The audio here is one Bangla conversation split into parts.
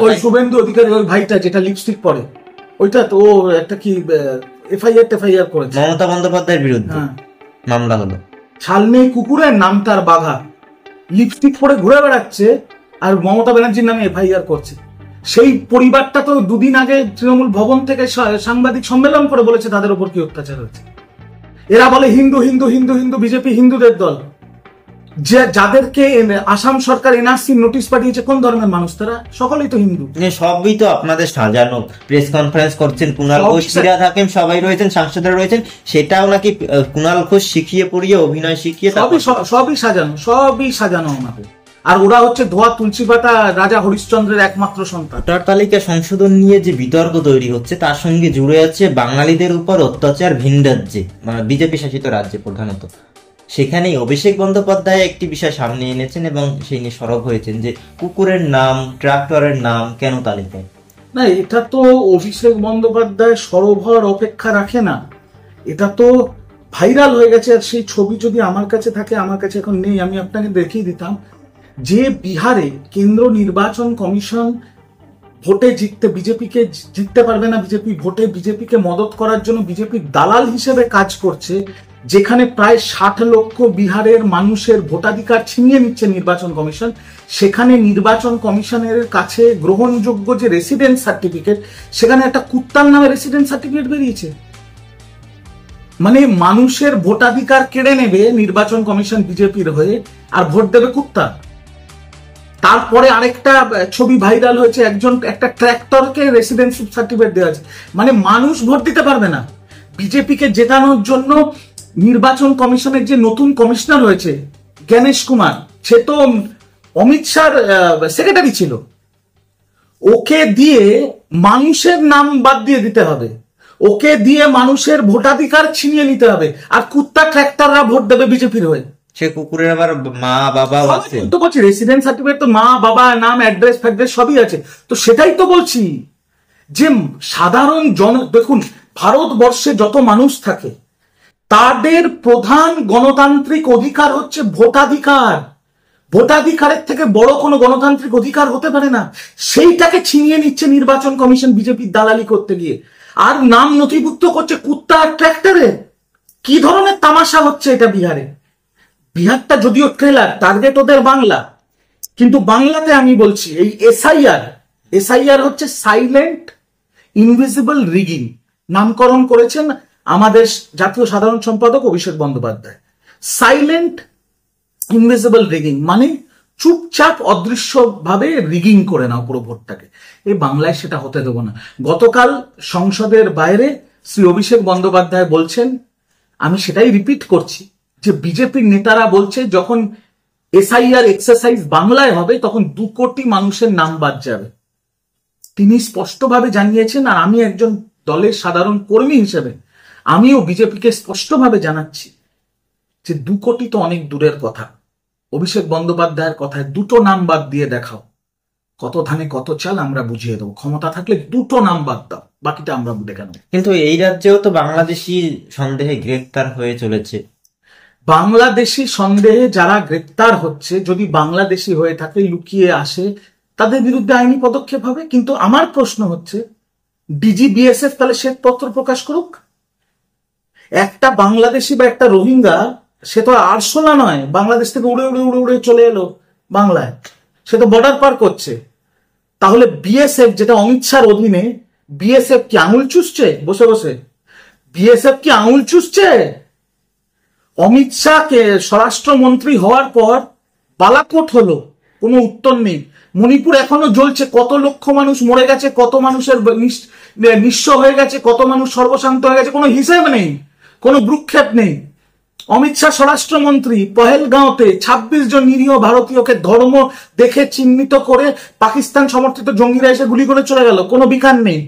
ওই শুভেন্দু অধিকারী ওই ভাইটা যেটা লিপস্টিক পরে, ওইটা তো ও একটা কি এফআইআর করেছে মমতা বন্দ্যোপাধ্যায়ের বিরুদ্ধে মামলা হলো। ছালনে কুকুরের নাম তার বাঘা, লিপস্টিক পরে ঘুরে বেড়াচ্ছে আর মমতা ব্যানার্জির নামে এফআইআর করছে। সেই পরিবারটা তো দুদিন আগে তৃণমূল ভবন থেকে সাংবাদিক সম্মেলন করে বলেছে তাদের উপর কি অত্যাচার হয়েছে। এরা বলে হিন্দু হিন্দু হিন্দু হিন্দু, বিজেপি হিন্দুদের দল। যে যাদেরকে আসাম সরকার এনআরসি নোটিশ পাঠিয়েছে কোন ধরনের মানুষ তারা? সকলেই তো হিন্দু। সবই তো আপনাদের সাজানো। প্রেস কনফারেন্স করছেন কুণাল ঘোষ, সিরাজ হাকিম সবাই রয়েছেন, সাংসদরা রয়েছেন, সেটাও নাকি কুণাল ঘোষ শিখিয়ে পড়িয়ে অভিনয় শিখিয়ে সবই সাজানো, সবই সাজানো আমাদের। আর ওরা হচ্ছে ধোয়া তুলসী পাতা রাজা হরিশ্চন্দ্রের একমাত্র সন্তান। ভোটার তালিকা সংশোধন নিয়ে যে বিতর্ক তৈরি হচ্ছে তার সঙ্গে জুড়ে আছে বাঙালিদের উপর অত্যাচার ভিন রাজ্যে, বিজেপি শাসিত রাজ্যে প্রধানত। সেখানেই অভিষেক বন্দ্যোপাধ্যায় একটি বিষয় সামনে এনেছেন এবং সেই নিয়ে সরব হয়েছেন যে কুকুরের নাম, ট্রাক্টরের নাম কেন তালিকায়? না, এটা তো অভিষেক বন্দ্যোপাধ্যায় সরব হওয়ার অপেক্ষা রাখে না, এটা তো ভাইরাল হয়ে গেছে। আর সেই ছবি যদি আমার কাছে থাকে, আমার কাছে এখন নেই, আমি আপনাকে দেখিয়ে দিতাম যে বিহারে কেন্দ্র নির্বাচন কমিশন ভোটে বিজেপিকে জিততে পারবে না, ভোটে বিজেপিকে মদত করার জন্য বিজেপির দালাল হিসেবে কাজ করছে, যেখানে প্রায় 60 লক্ষ বিহারের মানুষের ভোটাধিকার ছিনিয়ে নিচ্ছে নির্বাচন কমিশন। সেখানে নির্বাচন কমিশনের কাছে গ্রহণযোগ্য যে রেসিডেন্স সার্টিফিকেট, সেখানে একটা কুত্তার নামে রেসিডেন্স সার্টিফিকেট বেরিয়েছে। মানে মানুষের ভোটাধিকার কেড়ে নেবে নির্বাচন কমিশন বিজেপির হয়ে, আর ভোট দেবে কুত্তা। তারপরে আরেকটা ছবি ভাইরাল হয়েছে, একটা ট্র্যাক্টরকে রেসিডেন্স সার্টিফিকেট দেওয়া আছে। মানে মানুষ ভোট দিতে পারবে না। বিজেপিকে জেতানোর জন্য নির্বাচন কমিশনের যে নতুন কমিশনার হয়েছে জ্ঞানেশ কুমার, সে তো অমিত শাহর সেক্রেটারি ছিল, ওকে দিয়ে মানুষের নাম বাদ দিয়ে দিতে হবে, ওকে দিয়ে মানুষের ভোটাধিকার ছিনিয়ে নিতে হবে, আর কুত্তা ট্র্যাক্টররা ভোট দেবে বিজেপির হয়ে। সে কুকুরের আবার মা বাবা আছে তো বলছি, রেসিডেন্স সার্টিফিকেট তো মা বাবা নাম অ্যাড্রেস ফ্যাড্রেস সবই আছে। তো সেটাই তো বলছি যে সাধারণ দেখুন, ভারতবর্ষে যত মানুষ থাকে তাদের প্রধান গণতান্ত্রিক অধিকার হচ্ছে ভোটাধিকার। ভোটাধিকারের থেকে বড় কোনো গণতান্ত্রিক অধিকার হতে পারে না। সেইটাকে ছিনিয়ে নিচ্ছে নির্বাচন কমিশন বিজেপির দালালি করতে গিয়ে, আর নাম নথিভুক্ত করছে কুত্তা আর ট্র্যাক্টরে। কি ধরনের তামাশা হচ্ছে এটা বিহারে? বিহারটা যদিও ট্রেলার, টার্গেট ওদের বাংলা, কিন্তু বাংলাতে আমি বলছি এই এসআইআর হচ্ছে সাইলেন্ট ইনভিজিবল রিগিং। নামকরণ করেছেন আমাদের জাতীয় সাধারণ সম্পাদক Abhishek Bandyopadhyay. Silent invisible rigging মানে চুপচাপ অদৃশ্য ভাবে রিগিং করে নাও পুরো ভোটটাকে। এই বাংলায় সেটা হতে দেবো না। গতকাল সংসদের বাইরে শ্রী অভিষেক বন্দ্যোপাধ্যায় বলছেন, আমি সেটাই রিপিট করছি, যে বিজেপির নেতারা বলছে যখন এসআইআর এক্সারসাইজ বাংলায় হবে তখন 2 কোটি মানুষের নাম বাদ যাবে। তিনি স্পষ্টভাবে জানিয়েছেন, আর আমি একজন দলের সাধারণ কর্মী হিসেবে আমিও বিজেপিকে স্পষ্টভাবে জানাচ্ছি যে 2 কোটি তো অনেক দূরের কথা। অভিষেক বন্দ্যোপাধ্যায়ের কথায় 2টো নাম বাদ দিয়ে দেখাও, কত ধানে কত চাল আমরা বুঝিয়ে দেবো। ক্ষমতা থাকলে 2টো নাম বাদ দাও, বাকিটা আমরা দেখে নেব। কিন্তু এই রাজ্যেও তো বাংলাদেশি সন্দেহে গ্রেফতার হয়ে চলেছে। বাংলাদেশি সন্দেহে যারা গ্রেপ্তার হচ্ছে, যদি বাংলাদেশি হয়ে থাকে, লুকিয়ে আসে, তাদের বিরুদ্ধে আইনি পদক্ষেপ হবে। কিন্তু আমার প্রশ্ন হচ্ছে, ডিজি বিএসএফ তাহলে শ্বেতপত্র প্রকাশ করুক। একটা বাংলাদেশি বা একটা রোহিঙ্গা, সে তো আরশোলা নয়, বাংলাদেশ থেকে উড়ে উড়ে উড়ে উড়ে চলে এলো বাংলায়, সে তো বর্ডার পার করছে। তাহলে বিএসএফ, যেটা অমিত শাহর অধীনে, বিএসএফ কি আঙুল চুষছে বসে বসে? বিএসএফ কি আঙুল চুষছে? অমিত শাহকে স্বরাষ্ট্রমন্ত্রী হওয়ার পর বালাকোট হলো, কোনো উত্তর নেই। মণিপুর এখনো জ্বলছে, কত লক্ষ মানুষ মরে গেছে, কত মানুষের নিঃস্ব হয়ে গেছে, কত মানুষ সর্বশান্ত হয়ে গেছে, কোনো হিসেব নেই, কোনো ভ্রুক্ষেপ নেই। অমিত শাহ স্বরাষ্ট্রমন্ত্রী পহেলগাঁওতে 26 জন নিরীহ ভারতীয়কে ধর্ম দেখে চিহ্নিত করে পাকিস্তান সমর্থিত জঙ্গিরা এসে গুলি করে চলে গেল, কোনো বিকার নেই।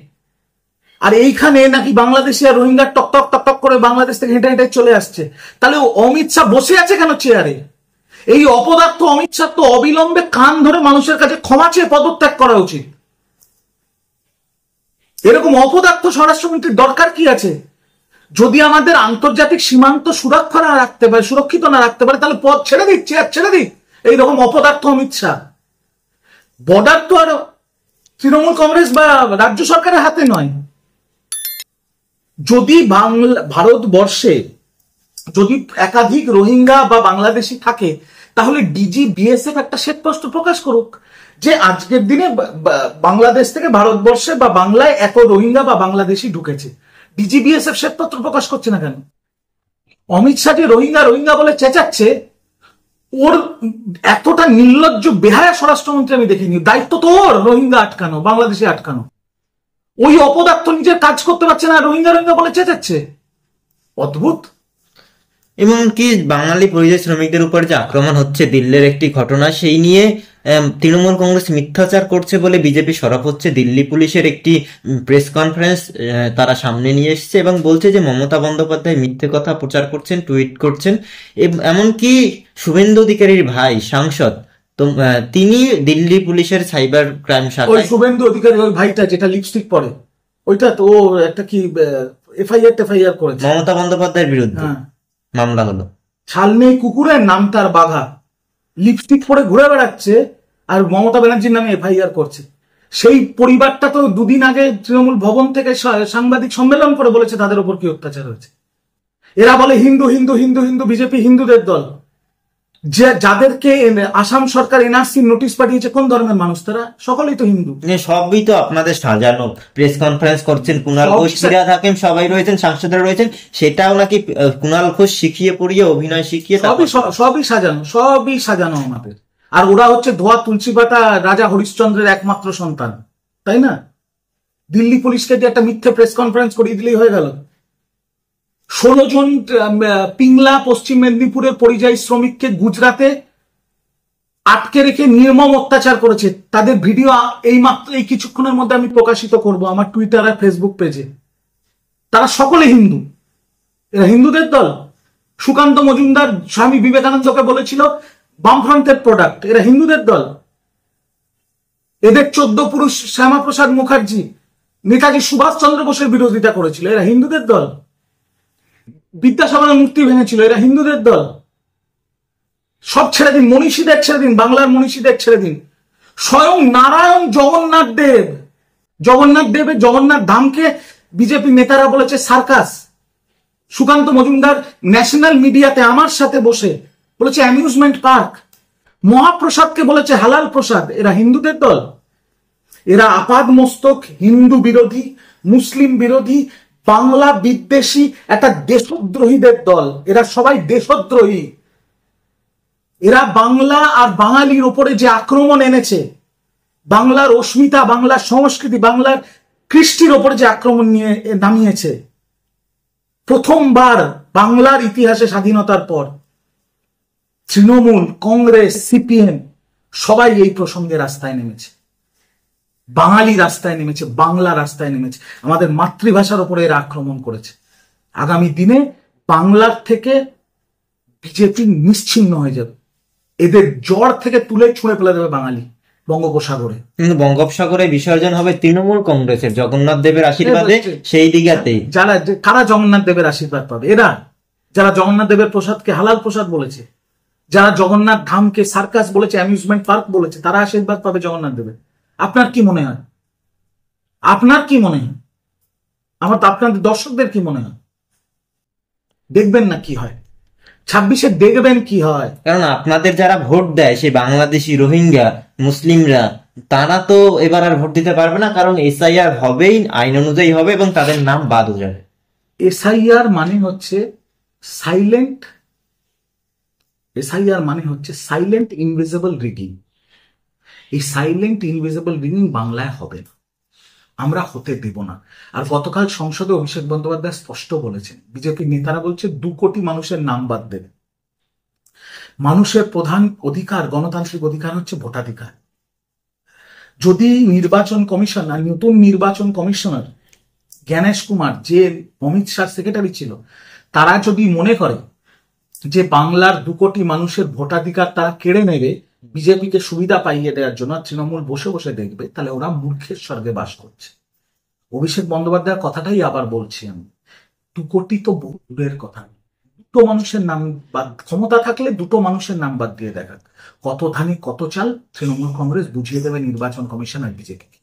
আর এইখানে নাকি বাংলাদেশি আর রোহিঙ্গা টক টক টক টক করে বাংলাদেশ থেকে হেঁটে হেঁটে চলে আসছে। তাহলে অমিত শাহ বসে আছে কেন চেয়ারে? এই অপদার্থ অমিত শাহ তো অবিলম্বে কান ধরে মানুষের কাছে ক্ষমা চেয়ে পদত্যাগ করা উচিত। এরকম অপদার্থ স্বরাষ্ট্রমন্ত্রীর দরকার কি আছে? যদি আমাদের আন্তর্জাতিক সীমান্ত সুরক্ষা না রাখতে পারে, সুরক্ষিত না রাখতে পারে, তাহলে পদ ছেড়ে দিক, চেয়ার ছেড়ে দিক। এইরকম অপদার্থ অমিত শাহ। বর্ডার তো আর তৃণমূল কংগ্রেস বা রাজ্য সরকারের হাতে নয়। যদি ভারতবর্ষে যদি একাধিক রোহিঙ্গা বা বাংলাদেশি থাকে, তাহলে ডিজি বিএসএফ একটা শ্বেতপত্র প্রকাশ করুক যে আজকের দিনে বাংলাদেশ থেকে ভারতবর্ষে বা বাংলায় এত রোহিঙ্গা বা বাংলাদেশি ঢুকেছে। ডিজি বিএসএফ শ্বেতপত্র প্রকাশ করছে না কেন? অমিত শাহ যে রোহিঙ্গা রোহিঙ্গা বলে চেঁচাচ্ছে, ওর এতটা নির্লজ্জ বেহায়া স্বরাষ্ট্রমন্ত্রী আমি দেখিনি। দায়িত্ব তো ওর রোহিঙ্গা আটকানো, বাংলাদেশে আটকানো। ওই অপদার্থ নিজের কাজ করতে পারছে না, রোহিঙ্গা রোহিঙ্গা বলে চেঁচাচ্ছে। অদ্ভুত। এমনকি বাঙালি পরিযায়ী শ্রমিকদের উপর যে আক্রমণ হচ্ছে দিল্লির একটি ঘটনা, সেই নিয়ে তৃণমূল কংগ্রেস মিথ্যাচার করছে বলে বিজেপি সরব হচ্ছে। দিল্লি পুলিশের একটি প্রেস কনফারেন্স তারা সামনে নিয়ে এসেছে এবং বলছে যে মমতা বন্দ্যোপাধ্যায় মিথ্যে কথা প্রচার করছেন, টুইট করছেন। এমনকি শুভেন্দু অধিকারীর ভাই সাংসদ, তো তিনি দিল্লি পুলিশের সাইবার ক্রাইম শাখায়, শুভেন্দু অধিকারী ওই ভাইটা যেটা লিপস্টিক পরে, ওইটা তো ও একটা কি এফআইআর করেছে মমতা বন্দ্যোপাধ্যায়ের বিরুদ্ধে মামলা হলো। ছালমেই কুকুরের নাম তার বাঘা, লিপস্টিক পরে ঘুরে বেড়াচ্ছে আর মমতা ব্যানার্জির নামে এফআইআর করছে। সেই পরিবারটা তো দুদিন আগে তৃণমূল ভবন থেকে সাংবাদিক সম্মেলন করে বলেছে তাদের উপর কি অত্যাচার হয়েছে। এরা বলে হিন্দু হিন্দু হিন্দু হিন্দু, বিজেপি হিন্দুদের দল। যে যাদেরকে আসাম সরকার এনআরসি নোটিশ পাঠিয়েছে, কোন ধর্মের মানুষ তারা? সকলেই তো হিন্দু। সবই তো আপনাদের সাজানো। প্রেস কনফারেন্স করছেন, কুণাল ঘোষ, ফিরহাদ হাকিম সবাই রয়েছেন, সাংসদরা রয়েছেন, সেটাও নাকি কুণাল ঘোষ শিখিয়ে পড়িয়ে, অভিনয় শিখিয়ে। সবই সাজানো, সবই সাজানো আমাদের। আর ওরা হচ্ছে ধোয়া তুলসী পাতা রাজা হরিশ্চন্দ্রের একমাত্র সন্তান, তাই না? দিল্লি পুলিশকে দিয়ে একটা মিথ্যে প্রেস কনফারেন্স করিয়ে দিলেই হয়ে গেল। 16 জন পিংলা পশ্চিম মেদিনীপুরের পরিযায়ী শ্রমিককে গুজরাতে আটকে রেখে নির্মম অত্যাচার করেছে। তাদের ভিডিও এই কিছুক্ষণের মধ্যে আমি প্রকাশিত করব আমার টুইটার আর ফেসবুক পেজে। তারা সকলে হিন্দু। এরা হিন্দুদের দল। সুকান্ত মজুমদার স্বামী বিবেকানন্দকে বলেছিল বামফ্রন্টের প্রোডাক্ট। এরা হিন্দুদের দল। এদের 14 পুরুষ শ্যামাপ্রসাদ মুখার্জি নেতাজি সুভাষচন্দ্র বোসের বিরোধিতা করেছিল। এরা হিন্দুদের দল। বিদ্যাসাগরের মূর্তি ভেঙেছিল। এরা হিন্দুদের দল। সব ছেড়ে দিন, মনীষীদের ছেড়ে দিন, বাংলার মনীষীদের ছেড়ে দিন। স্বয়ং নারায়ণ জগন্নাথ ধামকে বিজেপি নেতারা বলেছে সার্কাস। সুকান্ত মজুমদার ন্যাশনাল মিডিয়াতে আমার সাথে বসে বলেছে অ্যামিউজমেন্ট পার্ক। মহাপ্রসাদকে বলেছে হালাল প্রসাদ। এরা হিন্দুদের দল। এরা আপাদ মস্তক হিন্দু বিরোধী, মুসলিম বিরোধী, বাংলা বিদ্বেষী একটা দেশদ্রোহীদের দল। এরা সবাই দেশদ্রোহী। এরা বাংলা আর বাঙালির ওপরে যে আক্রমণ এনেছে, বাংলার অস্মিতা, বাংলার সংস্কৃতি, বাংলার কৃষ্টির ওপরে যে আক্রমণ নিয়ে নামিয়েছে, প্রথমবার বাংলার ইতিহাসে স্বাধীনতার পর তৃণমূল, কংগ্রেস, সিপিএম সবাই এই প্রসঙ্গে রাস্তায় নেমেছে। বাঙালি রাস্তায় নেমেছে, বাংলা রাস্তায় নেমেছে। আমাদের মাতৃভাষার উপরে এরা আক্রমণ করেছে। আগামী দিনে বাংলার থেকে বিজেপি নিশ্চিহ্ন হয়ে যাবে। এদের জ্বর থেকে তুলে ছুঁড়ে ফেলে দেবে বাঙালি বঙ্গোপসাগরে। কিন্তু বঙ্গোপসাগরে বিসর্জন হবে তৃণমূল কংগ্রেসের, জগন্নাথ দেবের আশীর্বাদে। সেই দিঘাতে কারা জগন্নাথ দেবের আশীর্বাদ পাবে? এরা যারা জগন্নাথ দেবের প্রসাদকে হালাল প্রসাদ বলেছে, যারা জগন্নাথ ধামকে সার্কাস বলেছে, অ্যামিউজমেন্ট পার্ক বলেছে, তারা আশীর্বাদ পাবে জগন্নাথ দেবের। আপনার কি মনে হয়? আপনার কি মনে হয়? আপনাদের দর্শকদের কি মনে হয়? দেখবেন না কি হয় 26-এ, দেখবেন কি হয়। কারণ আপনাদের যারা ভোট দেয় সেই বাংলাদেশি, রোহিঙ্গা, মুসলিমরা, তারা তো এবার আর ভোট দিতে পারবে না, কারণ এসআইআর হবেই, আইন অনুযায়ী হবে এবং তাদের নাম বাদ হয়ে যাবে। এসআইআর মানে হচ্ছে সাইলেন্ট ইনভিজিবল রিগিং। এই সাইলেন্ট ইনভিজিবল রিগিং বাংলায় হবে না, আমরা হতে দেব না। আর গতকাল সংসদে অভিষেক বন্দ্যোপাধ্যায় স্পষ্ট বলেছেন, বিজেপি নেতারা বলছে 2 কোটি মানুষের নাম বাদ দেবে। মানুষের প্রধান অধিকার, গণতান্ত্রিক অধিকার হচ্ছে ভোটাধিকার। যদি নির্বাচন কমিশন আর নতুন নির্বাচন কমিশনার জ্ঞানেশ কুমার, যে অমিত শাহ সেক্রেটারি ছিল, তারা যদি মনে করে যে বাংলার 2 কোটি মানুষের ভোটাধিকার তারা কেড়ে নেবে বিজেপিকে সুবিধা পাইয়ে দেওয়ার জন্য, তৃণমূল বসে বসে দেখবে, তাহলে ওরা মূর্খের স্বর্গে বাস করছে। অভিষেক বন্দ্যোপাধ্যায়ের কথাটাই আবার বলছি আমি, 2 কোটি তো বহু দূরের কথা। 2 মানুষের নাম বাদ, ক্ষমতা থাকলে 2 মানুষের নাম বাদ দিয়ে দেখাক। কত ধানে কত চাল তৃণমূল কংগ্রেস বুঝিয়ে দেবে নির্বাচন কমিশন আর বিজেপি।